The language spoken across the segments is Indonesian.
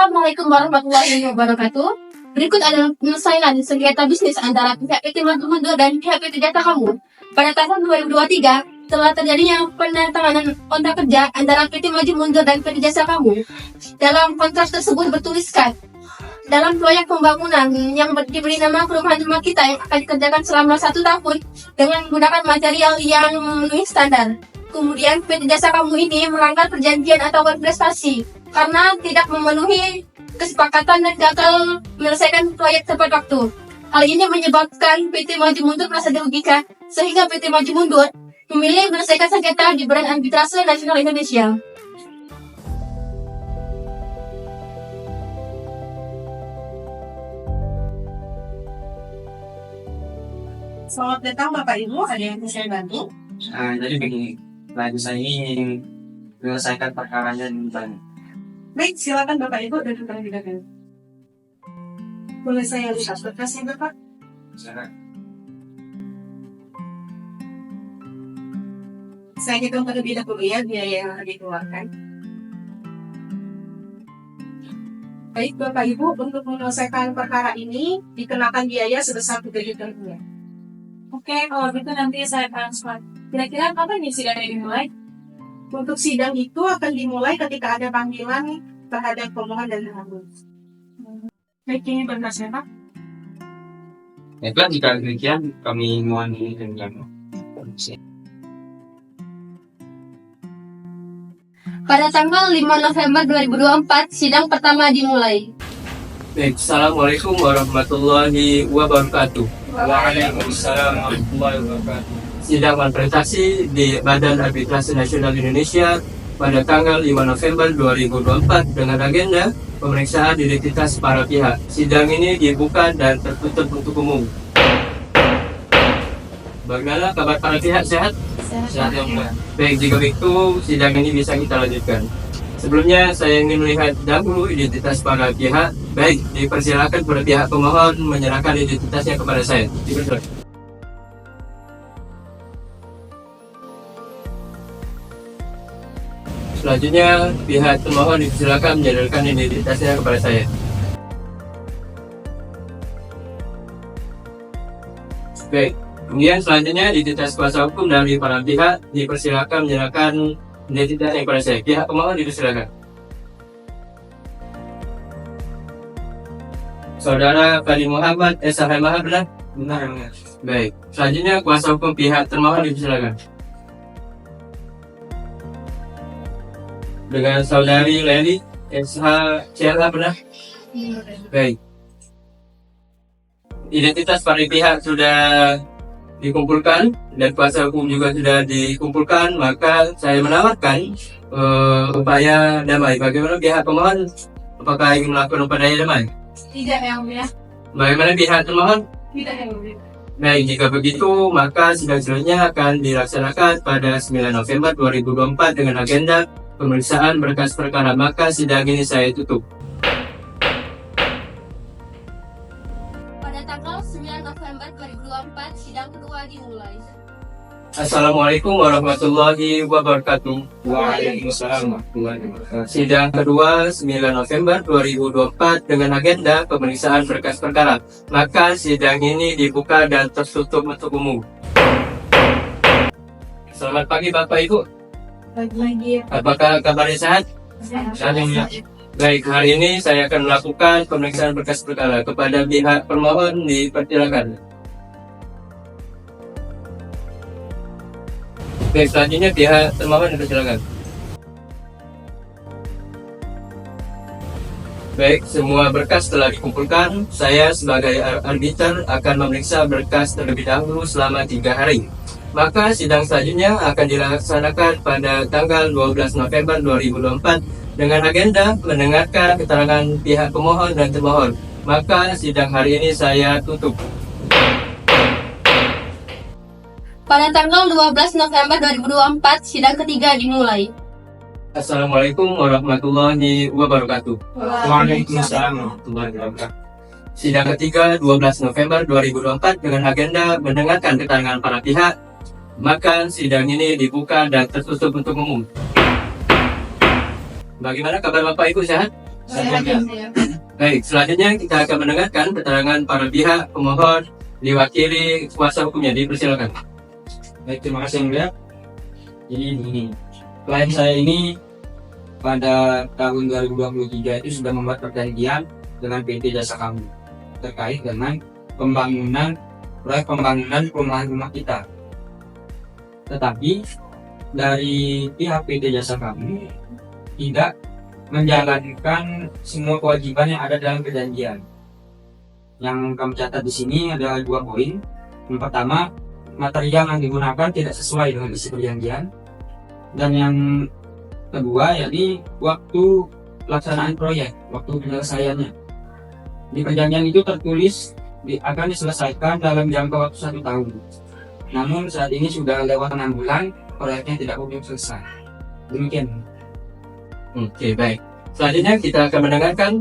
Assalamualaikum warahmatullahi wabarakatuh. Berikut adalah penyelesaian sengketa bisnis antara pihak PT Maju Mundur dan pihak PT Jasa Kamu. Pada tahun 2023, telah terjadinya penandatanganan kontrak kerja antara PT Maju Mundur dan PT Jasa Kamu. Dalam kontrak tersebut bertuliskan, dalam proyek pembangunan yang diberi nama perumahan rumah kita yang akan dikerjakan selama 1 tahun dengan menggunakan material yang memenuhi standar. Kemudian PT Jasa Kamu ini melanggar perjanjian atau berprestasi karena tidak memenuhi kesepakatan dan gagal menyelesaikan proyek tepat waktu. Hal ini menyebabkan PT Maju Mundur merasa dirugikan, sehingga PT Maju Mundur memilih menyelesaikan sengketa di Badan Arbitrase Nasional Indonesia. Selamat datang Bapak Ibu, ada yang bisa saya bantu? Jadi begini, lagi saya ingin menyelesaikan perkaranya di bank. Baik, silakan Bapak Ibu duduk terlebih dahulu. Boleh saya lihat berkasnya Bapak? Saya hitung terlebih dahulu ya biaya yang akan dikeluarkan. Baik Bapak Ibu, untuk menyelesaikan perkara ini dikenakan biaya sebesar 3 juta rupiah. Oke, kalau gitu nanti saya transfer. Kira-kira kapan nih sidangnya dimulai? Untuk sidang itu akan dimulai ketika ada panggilan terhadap pemohon dan termohon. Baik, ini berkasnya Pak. Baiklah, jika demikian kami mohon ini dengan Pada tanggal 5 November 2024, sidang pertama dimulai. Baik, Assalamualaikum warahmatullahi wabarakatuh. Waalaikumsalam warahmatullahi wabarakatuh. Sidang konfrontasi di Badan Arbitrase Nasional Indonesia pada tanggal 5 November 2024 dengan agenda pemeriksaan identitas para pihak. Sidang ini dibuka dan tertutup untuk umum. Bagaimana kabar para pihak, sehat? Sehat ya, Mbak. Baik, jika begitu sidang ini bisa kita lanjutkan. Sebelumnya saya ingin melihat dahulu identitas para pihak. Baik, dipersilakan kepada pihak pemohon menyerahkan identitasnya kepada saya. Dipersilakan. Selanjutnya, pihak pemohon dipersilakan menyerahkan identitasnya kepada saya. Baik, kemudian selanjutnya identitas kuasa hukum dari para pihak dipersilakan menyerahkan identitasnya kepada saya. Pihak pemohon dipersilakan. Saudara Fadi Muhammad S.H. Mahar, benar? Benar. Baik, selanjutnya kuasa hukum pihak termohon dipersilakan. Dengan saudari Leli S.H. CLH, benar? Baik. Identitas para pihak sudah dikumpulkan dan kuasa hukum juga sudah dikumpulkan, maka saya menawarkan upaya damai. Bagaimana pihak pemohon? Apakah ingin melakukan upaya damai? Tidak, Yang Mulia. Bagaimana pihak termohon? Tidak, Yang Mulia. Baik, jika begitu maka sidang selanjutnya akan dilaksanakan pada 9 November 2024 dengan agenda pemeriksaan berkas perkara. Maka sidang ini saya tutup. Pada tanggal 9 November 2024, sidang kedua dimulai. Assalamualaikum warahmatullahi wabarakatuh. Waalaikumsalam warahmatullahi wabarakatuh. Sidang kedua 9 November 2024 dengan agenda pemeriksaan berkas perkara. Maka sidang ini dibuka dan tertutup untuk umum. Selamat pagi Bapak Ibu. Pagi. Apakah kabarnya sehat? Sehat yang mulia. Baik, hari ini saya akan melakukan pemeriksaan berkas perkara kepada pihak permohon. Dipersilakan. Baik, selanjutnya pihak termohon dipersilakan. Baik, semua berkas telah dikumpulkan. Saya sebagai arbiter akan memeriksa berkas terlebih dahulu selama 3 hari. Maka sidang selanjutnya akan dilaksanakan pada tanggal 12 November 2024 dengan agenda mendengarkan keterangan pihak pemohon dan termohon. Maka sidang hari ini saya tutup. Pada tanggal 12 November 2024, sidang ketiga dimulai. Assalamualaikum warahmatullahi wabarakatuh. Waalaikumsalam warahmatullahi wabarakatuh. Sidang ketiga 12 November 2024 dengan agenda mendengarkan keterangan para pihak. Maka sidang ini dibuka dan tertutup untuk umum. Bagaimana kabar Bapak Ibu, sehat? Baik, selanjutnya kita akan mendengarkan keterangan para pihak pemohon diwakili kuasa hukumnya. Dipersilakan. Baik, terima kasih yang mulia. Jadi begini, klien saya ini pada tahun 2023 itu sudah membuat perjanjian dengan PT Jasa Kamu terkait dengan proyek pembangunan perumahan rumah kita. Tetapi dari pihak PT Jasa Kamu tidak menjalankan semua kewajiban yang ada dalam perjanjian. Yang kami catat di sini adalah 2 poin. Yang pertama, material yang digunakan tidak sesuai dengan isi perjanjian. Dan yang kedua, yakni waktu pelaksanaan proyek, waktu penyelesaiannya. Di perjanjian itu tertulis akan diselesaikan dalam jangka waktu 1 tahun. Namun saat ini sudah lewat 6 bulan, proyeknya tidak kunjung selesai. Demikian. Oke, baik. Selanjutnya kita akan mendengarkan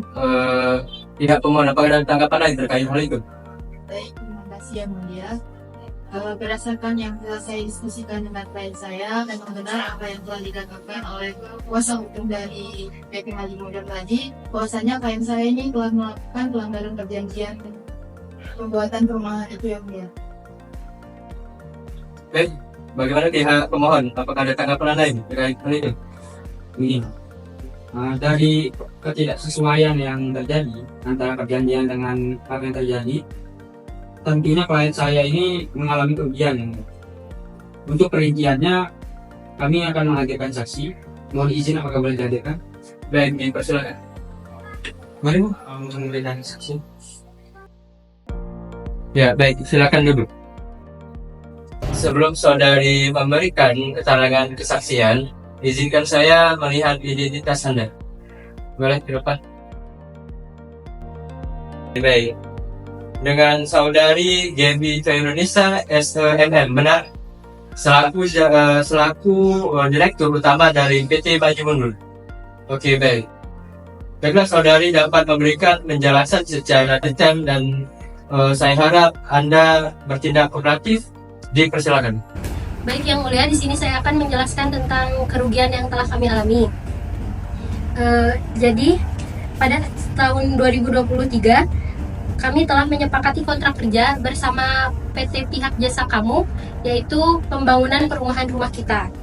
pihak pemohon. Apakah ada tanggapan lain terkait hal itu? Baik, terima kasih yang mulia. Berdasarkan yang telah saya diskusikan dengan klien saya, memang benar apa yang telah dikatakan oleh kuasa hukum dari PT Maju Mundur tadi, bahwasanya klien saya ini telah melakukan pelanggaran perjanjian pembuatan perumahan itu yang mulia. Baik, bagaimana pihak pemohon? Apakah ada tanggapan lain terkait hal itu? Begini, dari ketidaksesuaian yang terjadi antara perjanjian dengan apa yang terjadi, tentunya klien saya ini mengalami kerugian. Untuk perinciannya, kami akan menghadirkan saksi. Mohon izin apakah boleh dihadirkan? Baik, dipersilakan. Mari Bu, memberikan saksi. Ya, baik, silakan duduk. Sebelum saudari memberikan keterangan kesaksian, izinkan saya melihat identitas Anda. Boleh ke depan? Baik. Dengan saudari Gaby Indonesia SEMM, benar? Selaku direktur utama dari PT Maju Mundur. Oke, baik. Baiklah, saudari dapat memberikan penjelasan secara detail dan saya harap Anda bertindak kooperatif. Dipersilakan. Baik yang mulia, di sini saya akan menjelaskan tentang kerugian yang telah kami alami. Jadi pada tahun 2023 kami telah menyepakati kontrak kerja bersama PT Pihak Jasa Kamu, yaitu pembangunan perumahan rumah kita.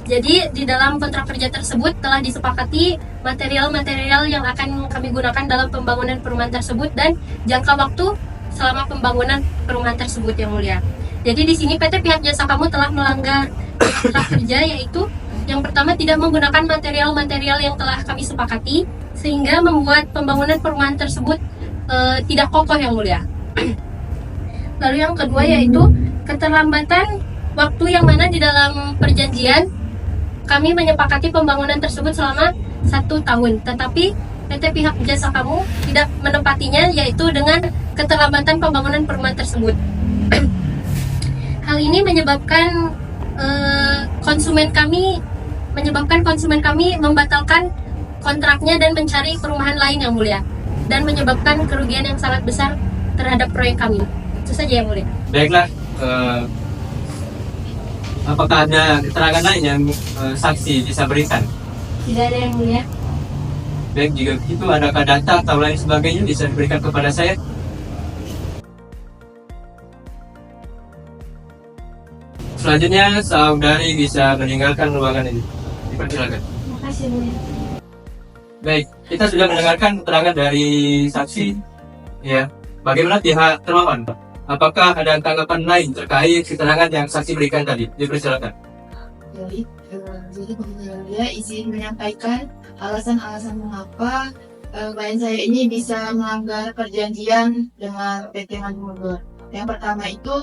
Jadi di dalam kontrak kerja tersebut telah disepakati material-material yang akan kami gunakan dalam pembangunan perumahan tersebut dan jangka waktu selama pembangunan perumahan tersebut yang mulia. Jadi di sini PT Pihak Jasa Kamu telah melanggar kontrak kerja, yaitu yang pertama tidak menggunakan material-material yang telah kami sepakati sehingga membuat pembangunan perumahan tersebut tidak kokoh yang mulia. Lalu yang kedua yaitu keterlambatan waktu, yang mana di dalam perjanjian kami menyepakati pembangunan tersebut selama 1 tahun, tetapi PT Pihak Jasa Kamu tidak menepatinya, yaitu dengan keterlambatan pembangunan perumahan tersebut. Hal ini menyebabkan konsumen kami membatalkan kontraknya dan mencari perumahan lain yang mulia, dan menyebabkan kerugian yang sangat besar terhadap proyek kami. Itu saja yang mulia. Baiklah, apakah ada keterangan lain yang saksi bisa berikan? Tidak ada yang mulia. Baik, jika begitu adakah data atau lain sebagainya bisa diberikan kepada saya? Selanjutnya, saudari bisa meninggalkan ruangan ini. Dipersilakan. Terima kasih, mulia. Baik, kita sudah mendengarkan keterangan dari saksi. Ya, bagaimana pihak termohon? Apakah ada tanggapan lain terkait keterangan yang saksi berikan tadi? Dipersilakan. Jadi kemudian izin menyampaikan alasan-alasan mengapa klien saya ini bisa melanggar perjanjian dengan PT Maju Mundur. Yang pertama itu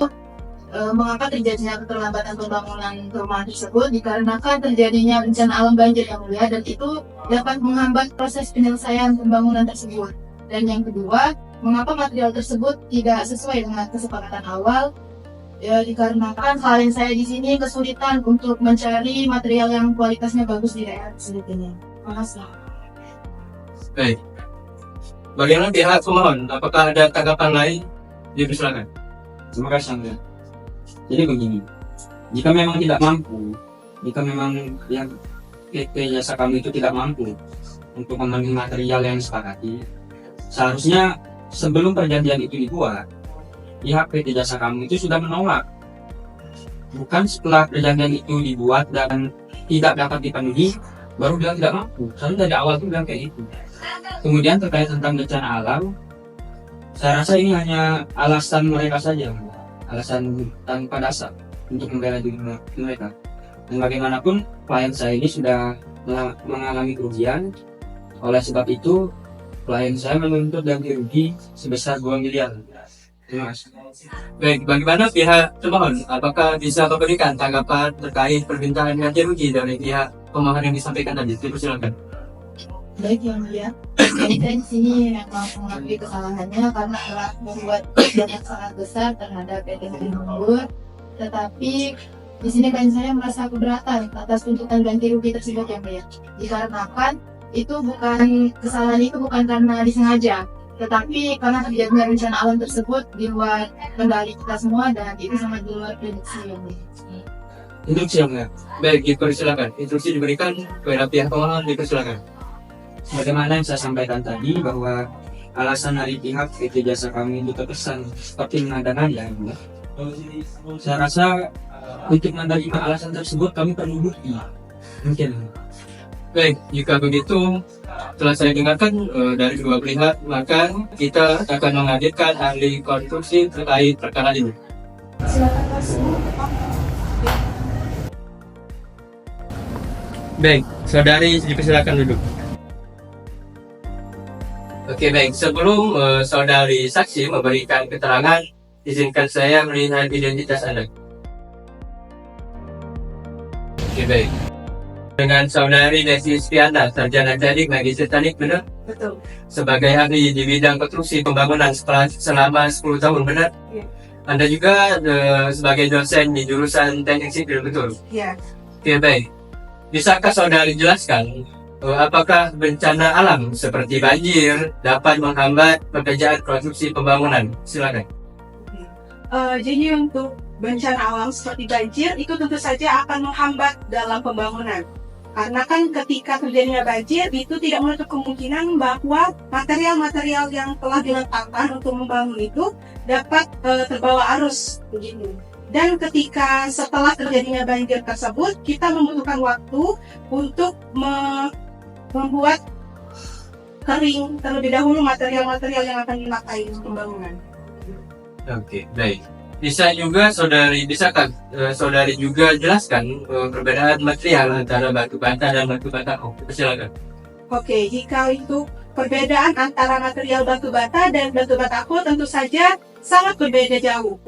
mengapa terjadinya keterlambatan pembangunan perumahan tersebut dikarenakan terjadinya bencana alam banjir yang mulia, dan itu dapat menghambat proses penyelesaian pembangunan tersebut. Dan yang kedua, mengapa material tersebut tidak sesuai dengan kesepakatan awal, ya dikarenakan klien saya di sini kesulitan untuk mencari material yang kualitasnya bagus di daerah tersebut ini. Terima kasih. Baik. Bagaimana pihak pemohon? Apakah ada tanggapan lain? Dipersilakan. Terima kasih Anda. Jadi begini, jika memang tidak mampu, jika memang yang PT Jasa Kamu itu tidak mampu untuk memenuhi material yang disepakati, seharusnya sebelum perjanjian itu dibuat, pihak PT Jasa Kamu itu sudah menolak. Bukan setelah perjanjian itu dibuat dan tidak dapat dipenuhi, baru bilang tidak mampu. Soalnya dari awal itu bilang kayak gitu. Kemudian terkait tentang bencana alam, saya rasa ini hanya alasan mereka saja, alasan tanpa dasar untuk membela diri mereka. Dan bagaimanapun klien saya ini sudah mengalami kerugian. Oleh sebab itu, klien saya menuntut ganti rugi sebesar 2 miliar. Terima kasih. Baik, bagaimana pihak termohon? Apakah bisa memberikan tanggapan terkait permintaan ganti rugi dari pihak pemohon yang disampaikan tadi? Silakan. Baik yang mulia, saya di sini memang mengakui kesalahannya karena telah membuat beban yang sangat besar terhadap PT Lumbur. Tetapi di sini klien saya merasa keberatan atas tuntutan ganti rugi tersebut yang mulia. Dikarenakan kesalahan itu bukan karena disengaja, tetapi karena terjadinya bencana alam tersebut di luar kendali kita semua dan itu sangat di luar prediksi yang mulia. Instruksi yang mulia. Baik, dipersilakan. Instruksi diberikan kepada pihak pemohon, dipersilakan. Sebagaimana yang saya sampaikan tadi bahwa alasan dari pihak PT Jasa Kamu itu terkesan seperti mengada-ngada. Saya rasa untuk menerima alasan tersebut kami perlu bukti. Mungkin. Baik, jika begitu telah saya dengarkan dari kedua pihak, maka kita akan menghadirkan ahli konstruksi terkait perkara ini. Baik, saudari dipersilakan duduk. Oke, baik. Sebelum saudari saksi memberikan keterangan, izinkan saya melihat identitas Anda. Oke, baik. Dengan saudari Desi Istiana, sarjana teknik magister teknik, benar? Betul. Sebagai ahli di bidang konstruksi pembangunan selama 10 tahun, benar? Iya. Anda juga sebagai dosen di jurusan teknik sipil, betul? Iya. Oke, baik. Bisakah saudari jelaskan apakah bencana alam seperti banjir dapat menghambat pekerjaan konstruksi pembangunan? Silakan. Jadi untuk bencana alam seperti banjir itu tentu saja akan menghambat dalam pembangunan. Karena kan ketika terjadinya banjir itu tidak menutup kemungkinan bahwa material-material yang telah diletakkan untuk membangun itu dapat terbawa arus begitu. Dan ketika setelah terjadinya banjir tersebut kita membutuhkan waktu untuk membuat kering terlebih dahulu material-material yang akan dipakai untuk pembangunan. Oke, baik. Bisakah saudari juga jelaskan perbedaan material antara batu bata dan batu bata? Silakan. Oke, jika itu perbedaan antara material batu bata dan batu batako tentu saja sangat berbeda jauh.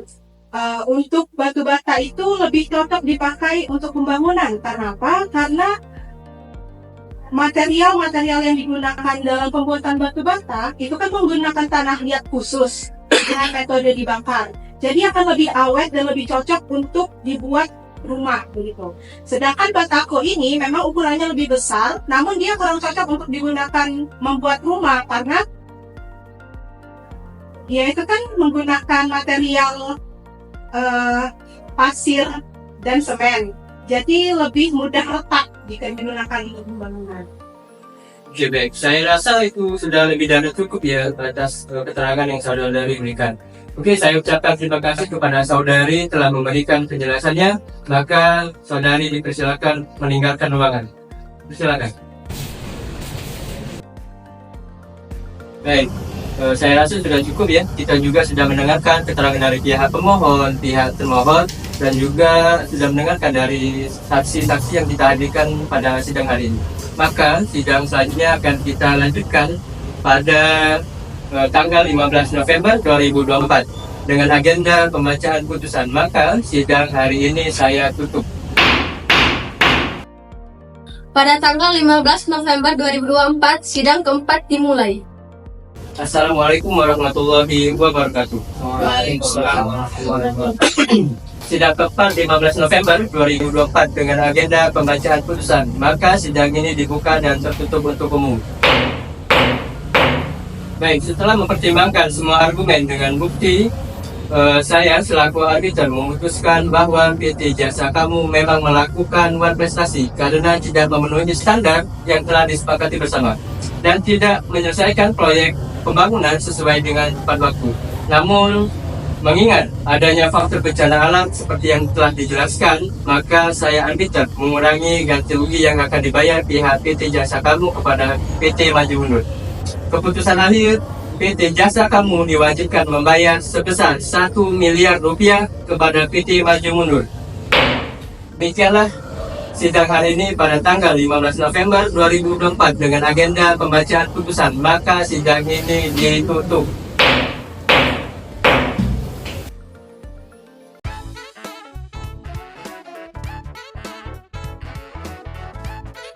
Untuk batu bata itu lebih cocok dipakai untuk pembangunan. Karena apa? Karena material-material yang digunakan dalam pembuatan batu bata itu kan menggunakan tanah liat khusus dengan metode dibakar. Jadi akan lebih awet dan lebih cocok untuk dibuat rumah begitu. Sedangkan batako ini memang ukurannya lebih besar, namun dia kurang cocok untuk digunakan membuat rumah karena dia itu kan menggunakan material pasir dan semen. Jadi lebih mudah retak jika digunakan untuk pembangunan. Oke, baik. Saya rasa itu sudah lebih dari cukup ya atas keterangan yang saudari berikan. Oke, saya ucapkan terima kasih kepada saudari telah memberikan penjelasannya. Maka saudari dipersilakan meninggalkan ruangan. Silakan. Baik, saya rasa sudah cukup ya. Kita juga sudah mendengarkan keterangan dari pihak pemohon, pihak termohon, dan juga sudah mendengarkan dari saksi-saksi yang kita hadirkan pada sidang hari ini. Maka sidang selanjutnya akan kita lanjutkan pada tanggal 15 November 2024 dengan agenda pembacaan putusan. Maka sidang hari ini saya tutup. Pada tanggal 15 November 2024, sidang keempat dimulai. Assalamualaikum warahmatullahi wabarakatuh. Sidang keempat 15 November 2024 dengan agenda pembacaan putusan. Maka sidang ini dibuka dan tertutup untuk umum. Baik, setelah mempertimbangkan semua argumen dengan bukti, saya selaku arbiter memutuskan bahwa PT Jasa Kamu memang melakukan prestasi karena tidak memenuhi standar yang telah disepakati bersama dan tidak menyelesaikan proyek pembangunan sesuai dengan tepat waktu. Namun, mengingat adanya faktor bencana alam seperti yang telah dijelaskan, maka saya arbiter mengurangi ganti rugi yang akan dibayar pihak PT Jasa Kamu kepada PT Maju Mundur. Keputusan akhir, PT Jasa Kamu diwajibkan membayar sebesar 1 miliar rupiah kepada PT Maju Mundur. Demikianlah sidang hari ini pada tanggal 15 November 2024 dengan agenda pembacaan putusan. Maka sidang ini ditutup.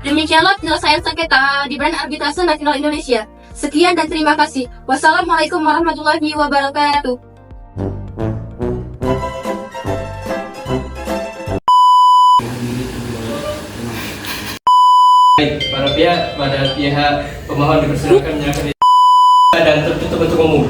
Demikianlah penyelesaian sengketa di Badan Arbitrase Nasional Indonesia. Sekian dan terima kasih. Wassalamualaikum warahmatullahi wabarakatuh. Baik, pada pihak pemohon dipersilakan menyerahkan dan tertutup untuk umum.